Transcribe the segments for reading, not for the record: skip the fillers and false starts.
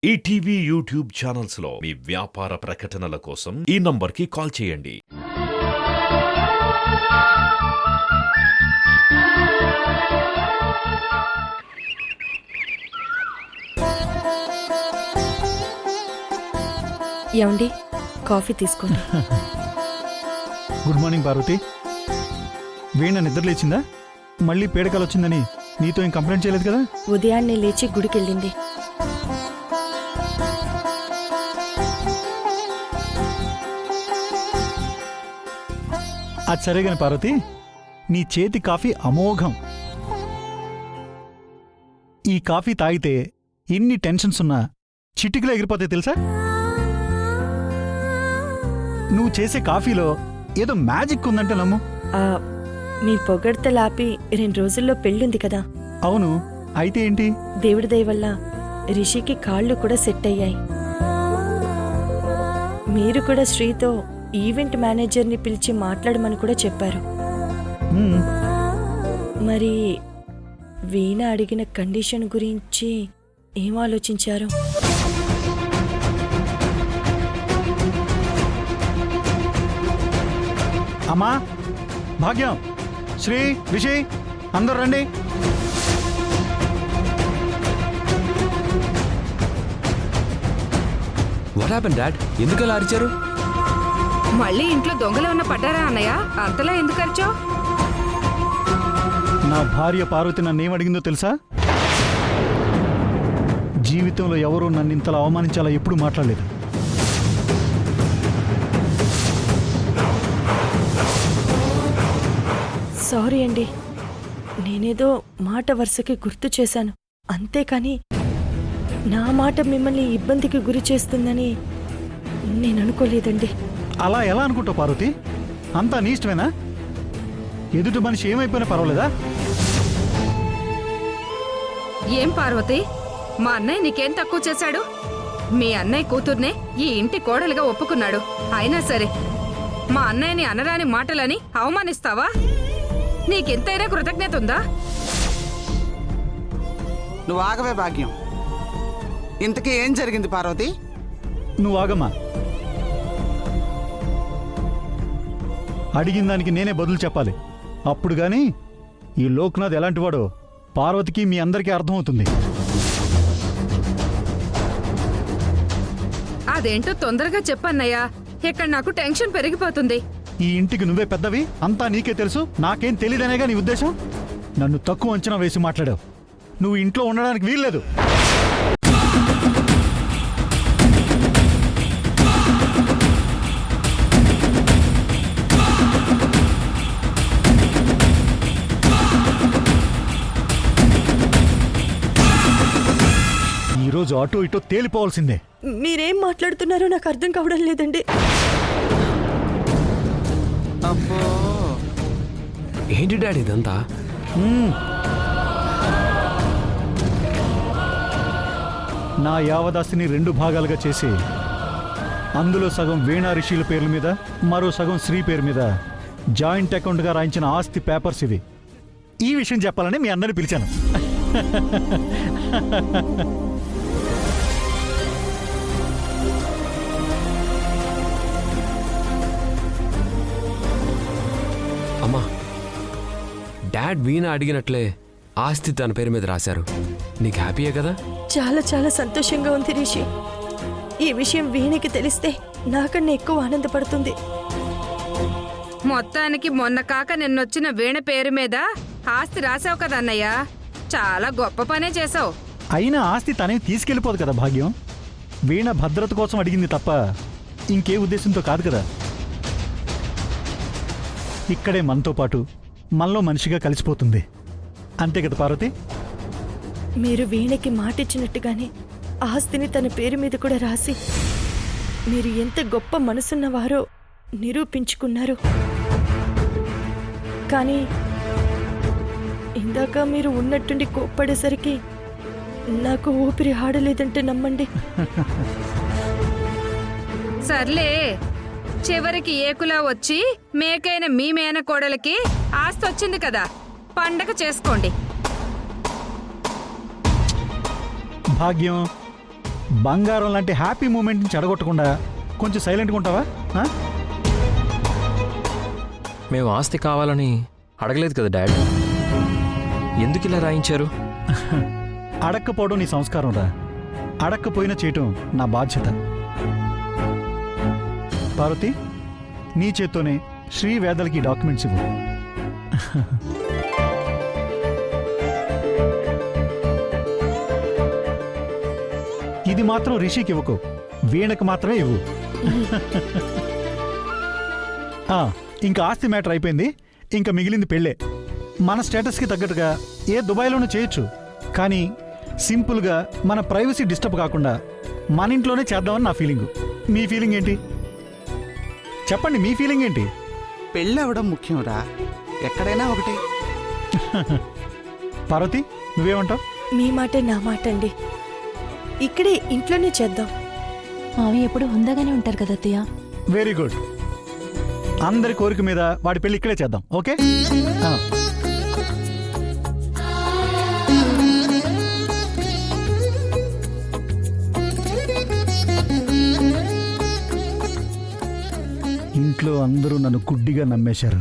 ETV YouTube channels లో మీ వ్యాపార ప్రకటనల కోసం ఈ నంబర్కి కాల్ చేయండి. ఏమండి, కాఫీ తీసుకోండి. Good morning Parvati. వీణ నిద్ర లేచిందా? మళ్ళీ పేడకాలు వచ్చిందని నీతో ఏం కంప్లైంట్ చేయలేదు కదా? ఉదయాన్నే లేచి గుడికెళ్ళింది. అది సరే గాని పార్వతి, నీ చేతి కాఫీ అమోఘం. ఈ కాఫీ తాగితే ఎన్ని టెన్షన్స్ ఉన్నా చిటికలో ఎగిరిపోతాయి తెలుసా? నువ్వు చేసే కాఫీలో ఏదో మ్యాజిక్ ఉందంటే నమ్ము. మీ పొగడ్తలాపి 2 రోజుల్లో పెళ్ళుంది కదా? అవును, అయితే ఏంటి? దేవుడి దయ వల్ల రిషికి కాళ్ళు కూడా సెట్ అయ్యాయి. మీరు కూడా శ్రీతో ఈవెంట్ మేనేజర్ని పిలిచి మాట్లాడమని కూడా చెప్పారు. మరి వీణ అడిగిన కండిషన్ గురించి ఏం ఆలోచించారు? అమ్మా, భాగ్యం, శ్రీ, రిషి, అందరూ రండి. What happen dad? ఎందుకు అలా అరిచారు? మళ్ళీ ఇంట్లో దొంగలు ఉన్న పడ్డారా అన్నయ్య? అంతలా ఎందుకు అరిచావు? నా భార్య పార్వతి నన్నేం అడిగిందో తెలుసా? జీవితంలో ఎవరూ నన్ను ఇంతలా అవమానించాలా ఎప్పుడు మాట్లాడలేదు. సారీ అండి, నేనేదో మాట వరుసకి గుర్తు చేశాను అంతేకాని నా మాట మిమ్మల్ని ఇబ్బందికి గురి చేస్తుందని నేను అనుకోలేదండి. అలా ఎలా అనుకుంటావు పార్వతి? అంతా నీ ఇష్టమేనా? ఎదుటి మనిషి ఏమైపోయినా పర్వాలేదా? ఏం పార్వతి, మా అన్నయ్య నీకేం తక్కువ చేశాడు? మీ అన్నయ్య కూతుర్నే ఈ ఇంటి కోడలుగా ఒప్పుకున్నాడు. అయినా సరే మా అన్నయ్యని అనరాని మాటలని అవమానిస్తావా? నీకెంతైనా కృతజ్ఞత ఉందా? నువ్వు ఆగవే భాగ్యం. ఇంతకీ ఏం జరిగింది పార్వతి? నువ్వు ఆగమ్మా. అడిగిన దానికి నేనే బదులు చెప్పాలి. అప్పుడు గాని ఈ లోక్నాథ్ ఎలాంటివాడో పార్వతికి మీ అందరికీ అర్థమవుతుంది. అదేంటో తొందరగా చెప్పన్నయ్యా, ఇక్కడ నాకు టెన్షన్ పెరిగిపోతుంది. ఈ ఇంటికి నువ్వే పెద్దవి, అంతా నీకే తెలుసు, నాకేం తెలియదనేగా నీ ఉద్దేశం? నన్ను తక్కువ అంచనా వేసి మాట్లాడావు. నువ్వు ఇంట్లో ఉండడానికి వీల్లేదు. ఈరోజు అటో ఇటో తేలిపోవాల్సిందే. మీరేం మాట్లాడుతున్నారో నాకు అర్థం కావడం లేదండి. అబ్బో, ఏంటి డాడీ ఇదంతా? నా యావదాస్తిని 2 భాగాలుగా చేసి అందులో సగం వీణా రిషిల పేర్ల మీద, మరో సగం శ్రీ పేరు మీద జాయింట్ అకౌంట్గా రాయించిన ఆస్తి పేపర్స్ ఇవి. ఈ విషయం చెప్పాలని మీ అందరిని పిలిచాను. అమ్మా, డాడ్ వీణ అడిగినట్లే ఆస్తి తన పేరు మీద రాశారు. నీకు హ్యాపీయే కదా? చాలా చాలా సంతోషంగా ఉంది రిషి. ఈ విషయం వీణకి తెలిస్తే నాకన్నా ఎక్కువ ఆనందపడుతుంది. మొత్తానికి మొన్న కాక నిన్నొచ్చిన వీణ పేరు మీద ఆస్తి రాసావు కదా అన్నయ్య. చాలా గొప్ప పనే చేసావు. అయినా ఆస్తి తనే తీసుకెళ్ళిపోదు కదా భాగ్యం. వీణ భద్రత కోసం అడిగింది తప్ప ఇంకే ఉద్దేశంతో కాదు కదా. ఇక్కడే మనతో పాటు మనలో మనిషిగా కలిసిపోతుంది. అంతే కదా పార్వతి? మీరు వీణకి మాటిచ్చినట్టుగానే ఆస్తిని తన పేరు మీద కూడా రాసి మీరు ఎంత గొప్ప మనసున్నవారో నిరూపించుకున్నారు. కానీ ఇందాక మీరు ఉన్నట్టుండి కోప్పడేసరికి నాకు ఊపిరి ఆడలేదంటే నమ్మండి. సర్లే, చివరికి ఏకులా వచ్చి మేకైన మీ మేనకోడలికి ఆస్తి వచ్చింది కదా, పండగ చేసుకోండి. భాగ్యం, బంగారం లాంటి హ్యాపీ మూమెంట్ని చెడగొట్టకుండా కొంచెం సైలెంట్గా ఉంటావా? ఆ? మేము ఆస్తి కావాలని అడగలేదు కదా డాడ్. ఎందుకు ఇలా రాయించారు? అడక్కపోవడం నీ సంస్కారం రా. అడక్కపోయినా చేయటం నా బాధ్యత. పార్వతి, నీ చేత్తోనే శ్రీ వేదలకి డాక్యుమెంట్స్ ఇవ్వు. ఇది మాత్రం రిషికి ఇవ్వకు, వీణకు మాత్రమే ఇవ్వు. ఇంకా ఆస్తి మ్యాటర్ అయిపోయింది. ఇంకా మిగిలింది పెళ్ళే. మన స్టేటస్కి తగ్గట్టుగా ఏ దుబాయ్లోనూ చేయొచ్చు, కానీ సింపుల్గా మన ప్రైవసీ డిస్టర్బ్ కాకుండా మన ఇంట్లోనే చేద్దామని నా ఫీలింగు. మీ ఫీలింగ్ ఏంటి చెప్పండి? మీ ఫీలింగ్ ఏంటి? పెళ్ళి అవ్వడం ముఖ్యంరా, ఎక్కడైనా ఒకటే. పార్వతి, నువ్వేమంటావు? మీ మాటే నా మాట అండి. ఇక్కడే ఇంట్లోనే చేద్దాం. మావి ఎప్పుడు హుందాగానే ఉంటారు కదా అత్తయ్య. Very good. అందరి కోరిక మీద వాడి పెళ్ళి ఇక్కడే చేద్దాం. ఓకే? ఇంట్లో అందరూ నన్ను గుడ్డిగా నమ్మేశారు.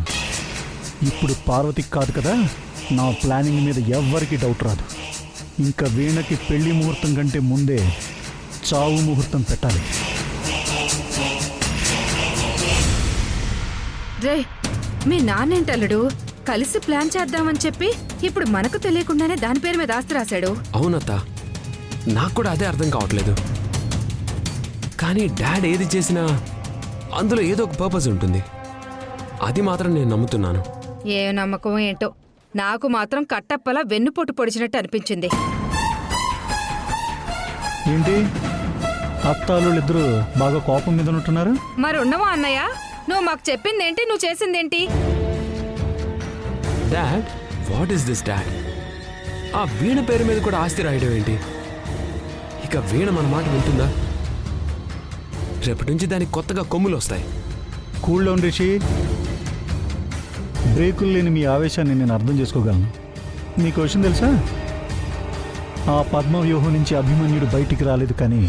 ఇప్పుడు పార్వతికి కాదు కదా, నా ప్లానింగ్ మీద ఎవ్వరికి డౌట్ రాదు. ఇంకా వీణకి పెళ్లి ముహూర్తం కంటే ముందే చావు ముహూర్తం పెట్టాలి. రే, మీ నాన్నేంటల్లుడు కలిసి ప్లాన్ చేద్దామని చెప్పి ఇప్పుడు మనకు తెలియకుండానే దాని పేరు మీద ఆస్తి రాశాడు. అవునత్త, నాకు కూడా అదే అర్థం కావట్లేదు. కానీ డాడ్ ఏది చేసినా అందులో ఏదో ఒక పర్పస్ ఉంటుంది. అది మాత్రం నేను నమ్ముతున్నాను. ఏ నమ్మకం ఏంటో, నాకు మాత్రం కట్టప్పలా వెన్నుపోటు పొడిచినట్టు అనిపించింది. ఏంటి అత్తాలుళ్ళిద్దరూ బాగా కోపం మీద ఉంటున్నారు? మరి ఉన్నవా అన్నయ్య? నువ్వు మాకు చెప్పిందేంటి, నువ్వు చేసిందేంటి? Dad, what is this dad? ఆ వీణ పేరు మీద కూడా ఆస్తి రాయడం ఏంటి? ఇక వీణ మన మాట వింటుందా? రేపటి నుంచి దానికి కొత్తగా కొమ్ములు వస్తాయి. Cool down Rishi. బ్రేకులు లేని మీ ఆవేశాన్ని నేను అర్థం చేసుకోగలను. మీకు విషయం తెలుసా? ఆ పద్మవ్యూహం నుంచి అభిమన్యుడు బయటికి రాలేదు, కానీ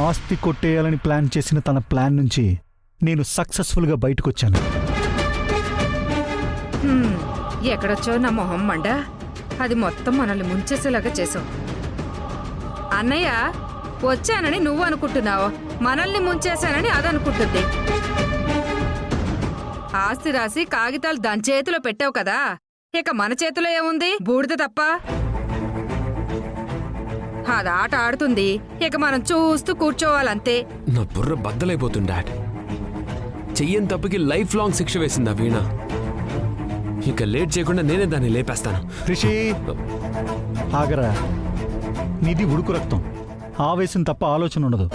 ఆస్తి కొట్టేయాలని ప్లాన్ చేసిన తన ప్లాన్ నుంచి నేను సక్సెస్ఫుల్గా బయటకు వచ్చాను. ఎక్కడొచ్చో నా మొహం మండ. అది మొత్తం మనల్ని ముంచేసేలాగా చేసావు. అన్నయ్య, వచ్చానని నువ్వు అనుకుంటున్నావు, మనల్ని ముంచేశానని అదనుకుంటుంది. ఆస్తి రాసి కాగితాలు దాని చేతిలో పెట్టావు కదా, ఇక మన చేతిలో ఏముంది? బూడిద తప్ప. అది ఆట ఆడుతుంది, ఇక మనం చూస్తూ కూర్చోవాలంతే. నా బుర్ర బద్దలైపోతుంది డాడ్. చెయ్యని తప్పుకి లైఫ్ లాంగ్ శిక్ష వేసింది ఆ వీణ. ఇక లేట్ చేయకుండా నేనే దాన్ని లేపేస్తాను. రిషి, ఆగరా. నీది ఉడుకు రక్తం, ఆవేశం తప్ప ఆలోచన ఉండదు.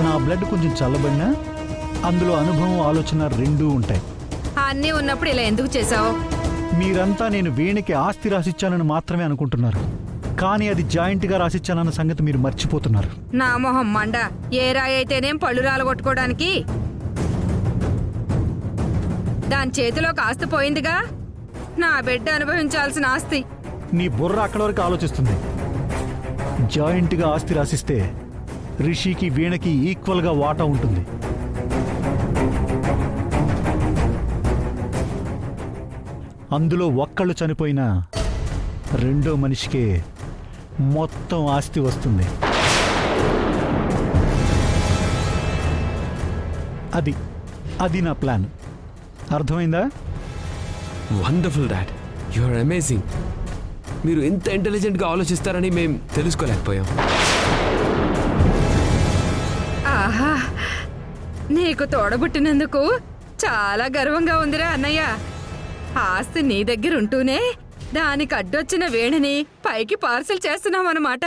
నా బ్లడ్ కొంచెం చల్లబడినా అందులో అనుభవం, ఆలోచన రెండూ ఉంటాయి. అన్నీ ఉన్నప్పుడు ఇలా ఎందుకు చేసావు? మీరంతా నేను వీణకి ఆస్తి రాసిచ్చానని మాత్రమే అనుకుంటున్నారు, కానీ అది జాయింట్గా రాసిచ్చానన్న సంగతి మీరు మర్చిపోతున్నారు. నా మొహం మండ. ఏ రాయి అయితేనేం పళ్ళు రాలగొట్టుకోవడానికి? దాని చేతిలోకి ఆస్తి పోయిందిగా, నా బిడ్డ అనుభవించాల్సిన ఆస్తి. నీ బుర్ర అక్కడి వరకు ఆలోచిస్తుంది. జాయింట్గా ఆస్తి రాసిస్తే రిషికి వీణకి ఈక్వల్గా వాటా ఉంటుంది. అందులో ఒక్కళ్ళు చనిపోయినా రెండో మనిషికే మొత్తం ఆస్తి వస్తుంది. అది నా ప్లాన్. అర్థమైందా? Wonderful dad, you are amazing. మీరు ఇంత ఇంటెలిజెంట్గా ఆలోచిస్తారని మేము తెలుసుకోలేకపోయాం. ఆహా, నీకు తోడబుట్టినందుకు చాలా గర్వంగా ఉందిరా అన్నయ్య. ఆస్తి నీ దగ్గర ఉంటూనే దానికి అడ్డొచ్చిన వేణిని పైకి పార్సల్ చేస్తున్నామన్నమాట.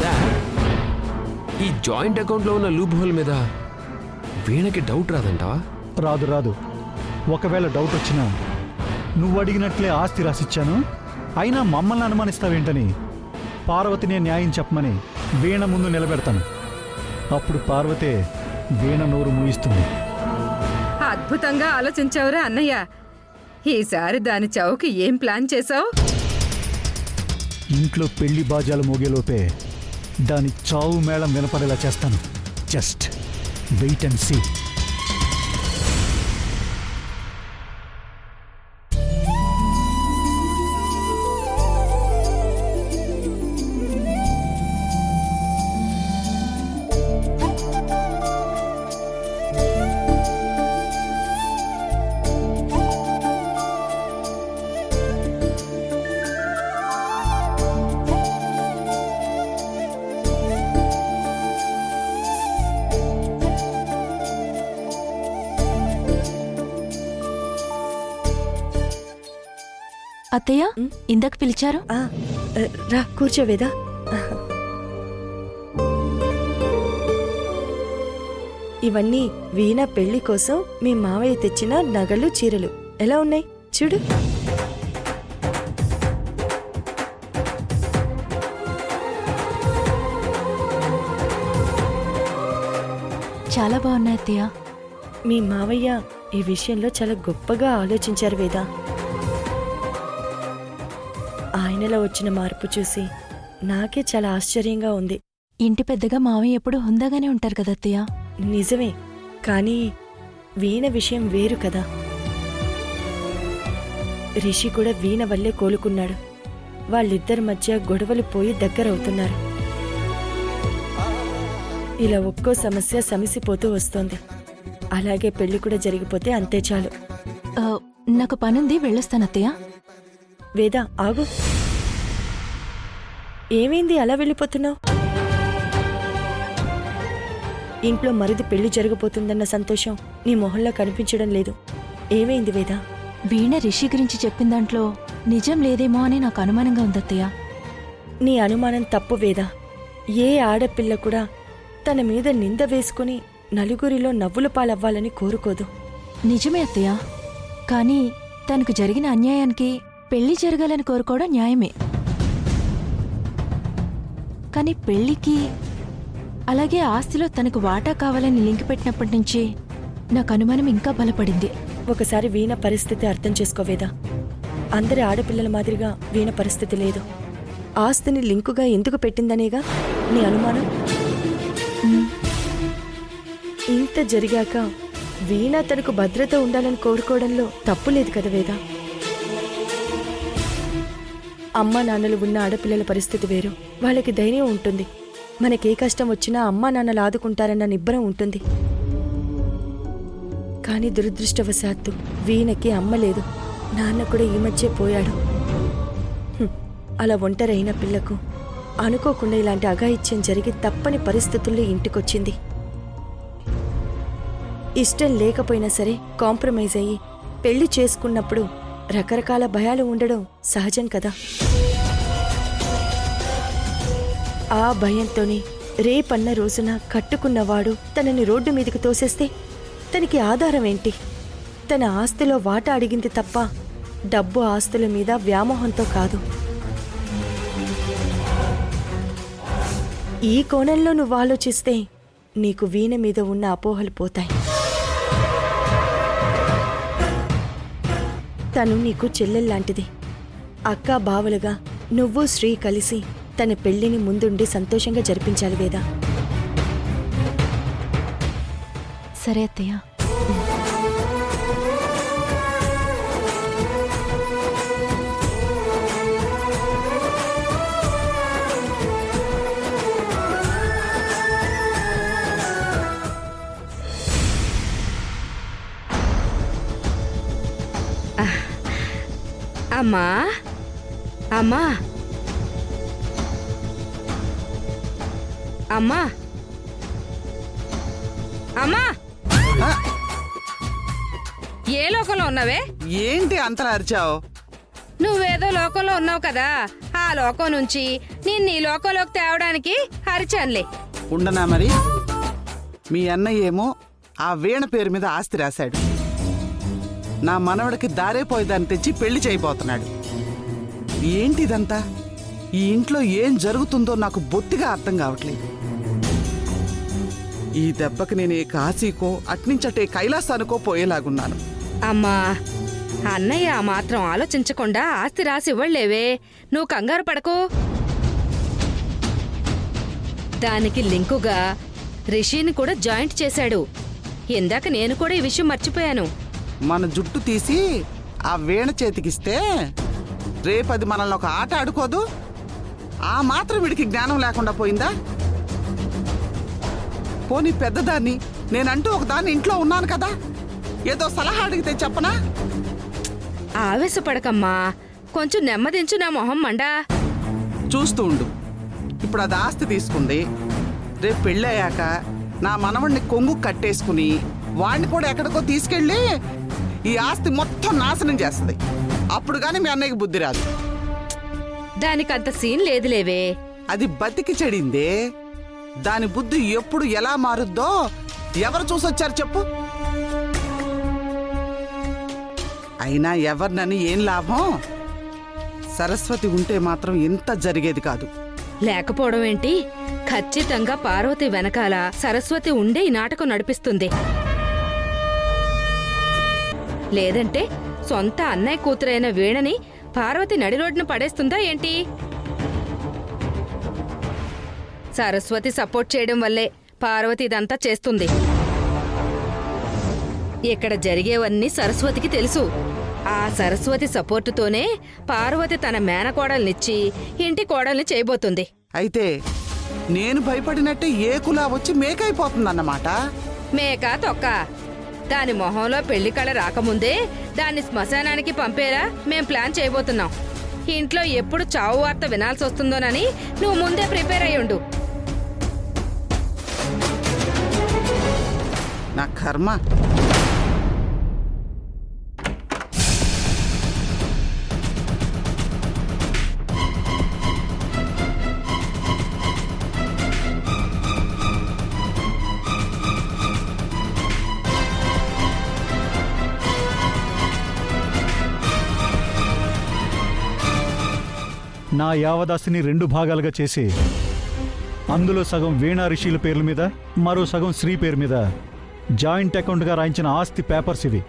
డాడ్, ఈ జాయింట్ అకౌంట్లో ఉన్న లూప్ హోల్ మీద వీణకి డౌట్ రాదంటావా? రాదు. ఒకవేళ డౌట్ వచ్చినా నువ్వు అడిగినట్లే ఆస్తి రాసిచ్చాను, అయినా మమ్మల్ని అనుమానిస్తావేంటని పార్వతినే న్యాయం చెప్పమని వీణ ముందు నిలబెడతాను. అప్పుడు పార్వతే వీణ నోరు మూయిస్తుంది. అద్భుతంగా ఆలోచించావురా అన్నయ్య. ఈసారి దాని చౌకి ఏం ప్లాన్ చేశావు? ఇంట్లో పెళ్లి బాజాలు మోగేలోపే దాని చావు మేళం వినపడేలా చేస్తాను. Just wait and see. అత్తయ్య ఇందాక పిలిచారు. ఆ, రా కూర్చో వేదా. ఇవన్నీ వీణ పెళ్లి కోసం మీ మావయ్య తెచ్చిన నగలు చీరలు ఎలా ఉన్నాయి చూడు. చాలా బాగున్నాయి అత్తయ్య. మీ మావయ్య ఈ విషయంలో చాలా గొప్పగా ఆలోచించారు వేదా. ఆయనలో వచ్చిన మార్పు చూసి నాకే చాలా ఆశ్చర్యంగా ఉంది. ఇంటి పెద్దగా మావయ్య ఎప్పుడు హుందాగానే ఉంటారు కదా అత్తయ్య. నిజమే, కానీ వీణ విషయం వేరు కదా. రిషి కూడా వీణ వల్లే కోలుకున్నాడు. వాళ్ళిద్దరి మధ్య గొడవలు పోయి దగ్గరవుతున్నారు. ఇలా ఒక్కో సమస్య సమసిపోతూ వస్తోంది. అలాగే పెళ్లి కూడా జరిగిపోతే అంతే చాలు. ఆ, నాకు పనుంది, వెళ్ళొస్తాను అత్తయ్య. వేదా ఆగు. ఏమైంది అలా వెళ్ళిపోతున్నావు? ఇంట్లో మరిది పెళ్లి జరగబోతుందన్న సంతోషం నీ మొహంలో కనిపించడం లేదు. ఏమైంది వేదా? వీణ రిషి గురించి చెప్పిన దాంట్లో నిజం లేదేమో అని నాకు అనుమానంగా ఉంది అత్తయ్య. నీ అనుమానం తప్పు వేదా. ఏ ఆడపిల్ల కూడా తన మీద నింద వేసుకుని నలుగురిలో నవ్వుల పాలవ్వాలని కోరుకోదు. నిజమే అత్తయ్య, కానీ తనకు జరిగిన అన్యాయానికి పెళ్లి జరగాలని కోరుకోవడం న్యాయమే. కానీ పెళ్లికి అలాగే ఆస్తిలో తనకు వాటా కావాలని లింక్ పెట్టినప్పటి నుంచి నాకు అనుమానం ఇంకా బలపడింది. ఒకసారి వీణ పరిస్థితి అర్థం చేసుకోవేదా. అందరి ఆడపిల్లల మాదిరిగా వీణ పరిస్థితి లేదు. ఆస్తిని లింకుగా ఎందుకు పెట్టిందనేగా నీ అనుమానం. ఇంత జరిగాక వీణ తనకు భద్రత ఉండాలని కోరుకోవడంలో తప్పు లేదు కదా వేదా. అమ్మా నాన్నలు ఉన్న ఆడపిల్లల పరిస్థితి వేరు. వాళ్ళకి ధైర్యం ఉంటుంది. మనకే కష్టం వచ్చినా అమ్మా నాన్నలు ఆదుకుంటారన్న నిబ్బరం ఉంటుంది. కానీ దురదృష్టవశాత్తు వీణకి అమ్మ లేదు. నాన్న కూడా ఈ మధ్య పోయాడు. అలా ఒంటరైన పిల్లకు అనుకోకుండా ఇలాంటి అఘాయిత్యం జరిగి తప్పని పరిస్థితుల్లో ఇంటికొచ్చింది. ఇష్టం లేకపోయినా సరే కాంప్రమైజ్ అయ్యి పెళ్లి చేసుకున్నప్పుడు రకరకాల భయాలు ఉండడం సహజం కదా. ఆ భయంతోనే రేపన్న రోజున కట్టుకున్నవాడు తనని రోడ్డు మీదకి తోసేస్తే తనకి ఆధారం ఏంటి? తన ఆస్తిలో వాటా అడిగింది తప్ప డబ్బు ఆస్తుల మీద వ్యామోహంతో కాదు. ఈ కోణంలో నువ్వు ఆలోచిస్తే నీకు వీణ మీద ఉన్న అపోహలు పోతాయి. తను నీకు చెల్లెల్లాంటిది. అక్కా బావలుగా నువ్వు శ్రీ కలిసి తన పెళ్లిని ముందుండి సంతోషంగా జరిపించాలి వేదా. సరే అత్తయ్య. అమ్మా అమ్మా అమ్మా అమ్మా, ఏ లోకంలో ఉన్నావే? ఏంటి అంతలా అరిచావు? నువ్వేదో లోకంలో ఉన్నావు కదా, ఆ లోకం నుంచి నిన్ను ఈ లోకంలోకి తేవడానికి అరిచానులే. ఉండనా మరి? మీ అన్నయ్య ఏమో ఆ వీణ పేరు మీద ఆస్తి రాశాడు. నా మనవడికి దారేపోయేదాన్ని తెచ్చి పెళ్లి చేయబోతున్నాడు. ఏంటిదంతా? ఈ ఇంట్లో ఏం జరుగుతుందో నాకు బొత్తిగా అర్థం కావట్లేదు. ఈ దెబ్బకి నేను ఏ కాశీకో అట్నుంచటే కైలాసానికో పోయేలాగున్నాను. అమ్మా, అన్నయ్య ఆ మాత్రం ఆలోచించకుండా ఆస్తి రాసి ఇవ్వలేవే. నువ్వు కంగారు పడకు. దానికి లింకుగా రిషిని కూడా జాయింట్ చేశాడు. ఇందాక నేను కూడా ఈ విషయం మర్చిపోయాను. మన జుట్టు తీసి ఆ వీణ చేతికిస్తే రేపది మనల్ని ఒక ఆట ఆడుకోదు. ఆ మాత్రం వీడికి జ్ఞానం లేకుండా పోయిందా? పోనీ పెద్దదాన్ని, నేనంటూ ఒకదాన్ని ఇంట్లో ఉన్నాను కదా, ఏదో సలహా అడిగితే చెప్పనా? ఆవేశపడకమ్మా, కొంచెం నెమ్మదించు నా మొహం మండా. చూస్తూ ఉండు. ఇప్పుడు అది ఆస్తి తీసుకుంది. రేపు పెళ్ళయ్యాక నా మనవణ్ణి కొంగు కట్టేసుకుని వాణ్ణి కూడా ఎక్కడికో తీసుకెళ్ళి ఈ ఆస్తి మొత్తం నాశనం చేస్తుంది. అప్పుడు కానీ మీ అన్నయ్యకి బుద్ధి రాదు. దానికంత సీన్ లేదులేవే. అది బతికి చెడిందే. దాని బుద్ధి ఎప్పుడు ఎలా మారుద్దో ఎవరు చూసొచ్చారు చెప్పు? అయినా ఎవరినని ఏం లాభం? సరస్వతి ఉంటే మాత్రం ఇంత జరిగేది కాదు. లేకపోవడం ఏంటి? ఖచ్చితంగా పార్వతి వెనకాల సరస్వతి ఉండే ఈ నాటకం నడిపిస్తుంది. లేదంటే సొంత అన్నయ్య కూతురైన వీణని పార్వతి నడి రోడ్డున పడేస్తుందా ఏంటి? సరస్వతి సపోర్ట్ చేయడం వల్లే పార్వతి ఇదంతా చేస్తుంది. ఇక్కడ జరిగేవన్నీ సరస్వతికి తెలుసు. ఆ సరస్వతి సపోర్టుతోనే పార్వతి తన మేనకోడల్నిచ్చి ఇంటి కోడల్ని చేయబోతుంది. అయితే నేను భయపడినట్టే ఏకులా వచ్చి మేకైపోతుందన్నమాట. మేక తొక్క. దాని మొహంలో పెళ్లి కళ రాకముందే దాన్ని శ్మశానానికి పంపేలా మేం ప్లాన్ చేయబోతున్నాం. ఇంట్లో ఎప్పుడు చావు వార్త వినాల్సి వస్తుందోనని నువ్వు ముందే ప్రిపేర్ అయ్యుండు. నా కర్మ. నా యావదాస్తిని 2 భాగాలుగా చేసి అందులో సగం వీణా రిషిల పేర్ల మీద, మరో సగం శ్రీ పేరు మీద జాయింట్ అకౌంట్గా రాయించిన ఆస్తి పేపర్స్ ఇవి.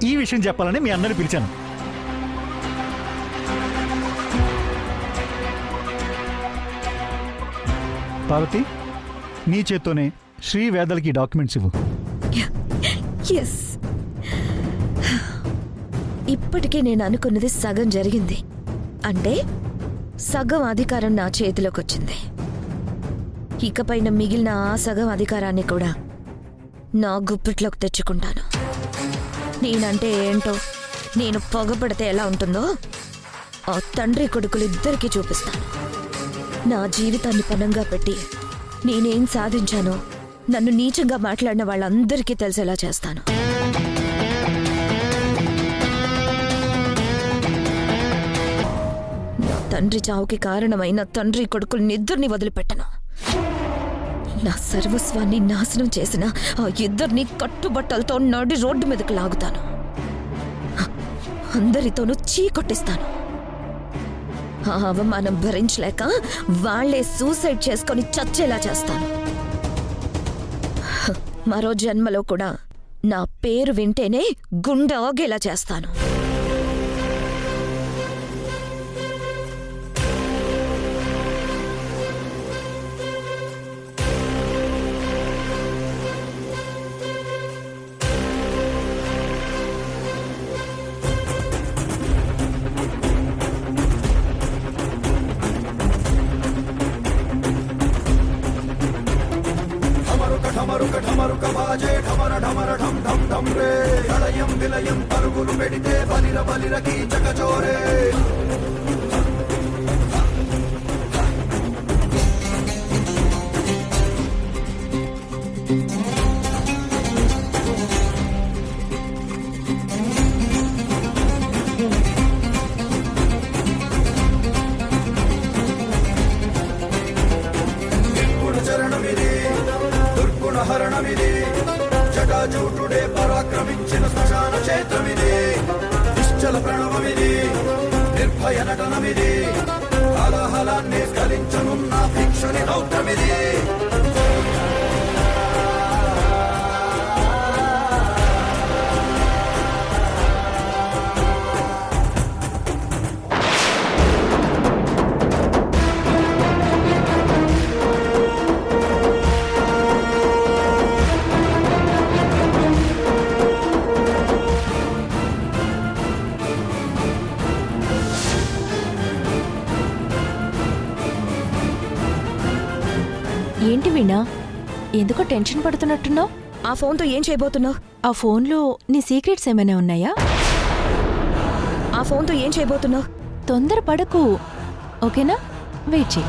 ఈ విషయం చెప్పాలని మీ అన్నని పిలిచాను. పార్వతి, నీ చేత్తోనే శ్రీ వేదలకి డాక్యుమెంట్స్ ఇవ్వు. ఎస్. ఇప్పటికే నేను అనుకున్నది సగం జరిగింది. అంటే సగం అధికారం నా చేతిలోకి వచ్చింది. ఇకపైన మిగిలిన ఆ సగం అధికారాన్ని కూడా నా గుప్పిట్లోకి తెచ్చుకుంటాను. నేనంటే ఏంటో, నేను పొగపడితే ఎలా ఉంటుందో ఆ తండ్రి కొడుకులు ఇద్దరికీ చూపిస్తాను. నా జీవితాన్ని పణంగా పెట్టి నేనేం సాధించానో నన్ను నీచంగా మాట్లాడిన వాళ్ళందరికీ తెలిసేలా చేస్తాను. నా తండ్రి చావుకి కారణమైన తండ్రి కొడుకుల్ని ఇద్దరిని వదిలిపెట్టను. నా సర్వస్వాన్ని నాశనం చేసిన ఆ ఇద్దరిని కట్టుబట్టలతో నడి రోడ్డు మీదకి లాగుతాను. అందరితోనూ చీకొట్టిస్తాను. ఆ అవమానం భరించలేక వాళ్లే సూసైడ్ చేసుకొని చచ్చేలా చేస్తాను. మరో జన్మలో కూడా నా పేరు వింటేనే గుండె ఆగేలా చేస్తాను. దుర్గుణహరణమిది జటాజూటుడే పరాక్రమించిన శ్మశాన క్షేత్రమిది. నిశ్చల ప్రణవమిది, నిర్భయ నటనమిది, హలహలాన్ని స్కలించనున్న భిక్షుని రౌద్రమిది. ఏంటి వీణా ఎందుకో టెన్షన్ పడుతున్నట్టున్నావు? ఆ ఫోన్తో ఏం చేయబోతున్నావు? ఆ ఫోన్లో నీ సీక్రెట్స్ ఏమైనా ఉన్నాయా? ఆ ఫోన్తో ఏం చేయబోతున్నావు? తొందర పడకు, ఓకేనా? వెయిట్ చేయి.